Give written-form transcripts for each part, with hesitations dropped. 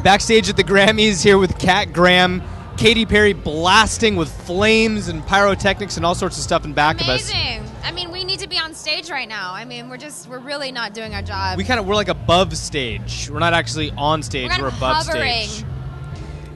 Backstage at the Grammys here with Kat Graham, Katy Perry blasting with flames and pyrotechnics and all sorts of stuff in back of us. Amazing. I mean, we need to be on stage right now. I mean, we're really not doing our job. We're like above stage. We're not actually on stage. We're above hovering stage.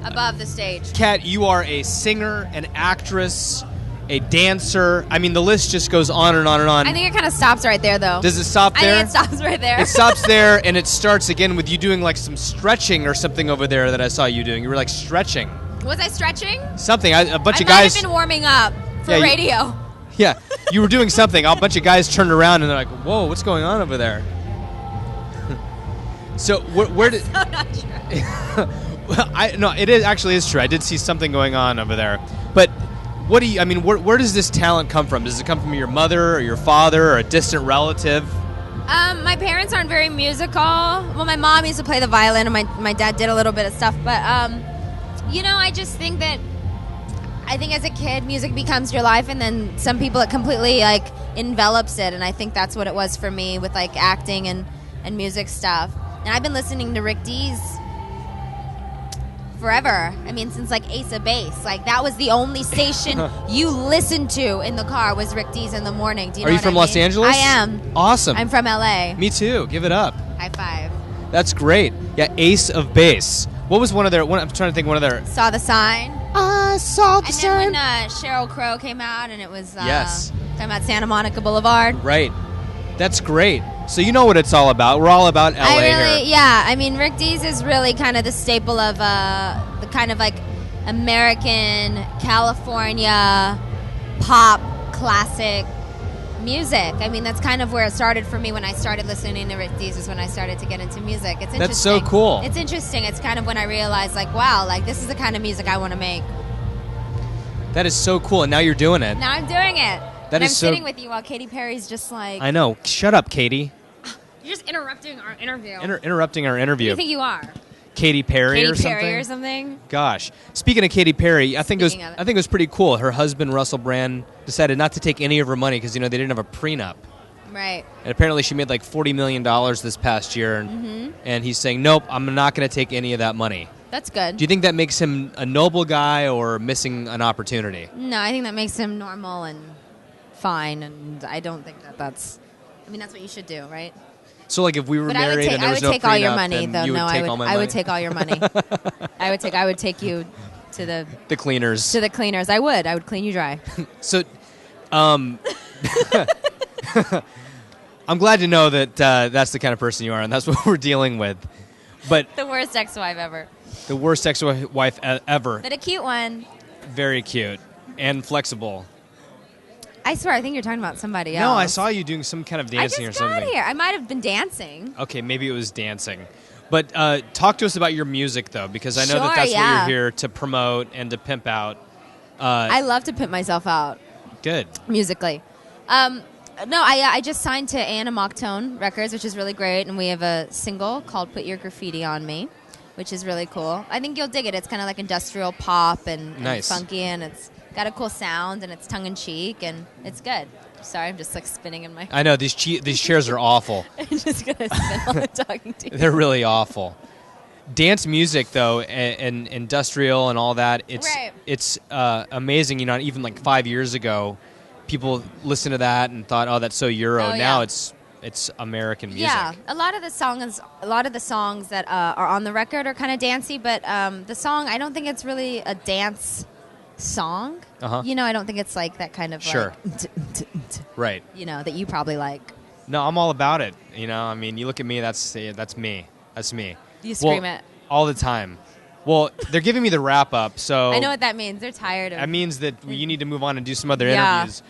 Above the stage. Kat, you are a singer, an actress, a dancer. I mean, the list just goes on and on and on. I think it kind of stops right there, though. Does it stop there? I think it stops right there. It stops there, and it starts again with you doing like some stretching or something over there that I saw you doing. You were like stretching. Was I stretching? Something. A bunch of I might guys. have been warming up for radio. Yeah, you were doing something. A bunch of guys turned around and they're like, "Whoa, what's going on over there?" So where did? So not true. No, it is true. I did see something going on over there. But what do you? I mean, where does this talent come from? Does it come from your mother or your father or a distant relative? My parents aren't very musical. Well, my mom used to play the violin, and my dad did a little bit of stuff. But I just think that as a kid, music becomes your life, and then some people it completely like envelops it. And I think that's what it was for me with like acting and music stuff. And I've been listening to Rick Dees forever. I mean, since like Ace of Base. Like that was the only station you listened to in the car was Rick Dees in the morning. Do you know Are you what from I Los mean? Angeles? I am. Awesome. I'm from LA. Me too. Give it up. High five. That's great. Yeah, Ace of Base. What was one of their? I'm trying to think. One of their. Saw the Sign. I saw the sign. And then when Sheryl Crow came out, and it was yes, talking about Santa Monica Boulevard. Right. That's great. So you know what it's all about. We're all about LA here. Yeah. I mean, Rick Dees is really kind of the staple of the kind of like American California pop classic music. I mean, that's kind of where it started for me when I started listening to Rick Dees, is when I started to get into music. It's interesting. That's so cool. It's interesting. It's kind of when I realized, like, wow, like this is the kind of music I want to make. That is so cool, and now you're doing it. Now I'm doing it. That and is I'm sitting with you while Katy Perry's just like... I know. Shut up, Katy. You're just interrupting our interview. Interrupting our interview. Who do you think you are? Katy Perry or something? Katy Perry or something? Gosh. Speaking of Katy Perry, I think it was pretty cool. Her husband, Russell Brand, decided not to take any of her money because, they didn't have a prenup. Right. And apparently she made like $40 million this past year. And he's saying, nope, I'm not going to take any of that money. That's good. Do you think that makes him a noble guy or missing an opportunity? No, I think that makes him normal and fine. And I don't think that's what you should do, right? So, like, if we were married and there was no prenup, I would take all your money, though. You would take all my money? I would take all your money. I would take you to the cleaners. To the cleaners. I would clean you dry. So, I'm glad to know that that's the kind of person you are, and that's what we're dealing with. But the worst ex-wife ever. The worst ex-wife ever. But a cute one. Very cute and flexible. I swear, I think you're talking about somebody else. No, I saw you doing some kind of dancing or something. I just got here. I might have been dancing. Okay, maybe it was dancing. But talk to us about your music, though, because I know that's what you're here to promote and to pimp out. I love to pimp myself out. Good. Musically. I just signed to Anna Mocktown Records, which is really great, and we have a single called Put Your Graffiti on Me, which is really cool. I think you'll dig it. It's kind of like industrial pop and funky, and it's got a cool sound, and it's tongue-in-cheek, and it's good. Sorry, I'm just like spinning in my... I know, these chairs are awful. I'm just going to spin while I'm talking to you. They're really awful. Dance music, though, and industrial and all that, it's amazing. Not even like 5 years ago, people listened to that and thought, oh, that's so Euro. Now it's American music. Yeah, a lot of the songs that are on the record are kind of dancey, but the song, I don't think it's really a dance song. I don't think it's like that kind of right. That you probably like. No, I'm all about it. You look at me. That's me. That's me. You scream it all the time. Well, they're giving me the wrap up, so I know what that means. They're tired of. That means that you need to move on and do some other interviews.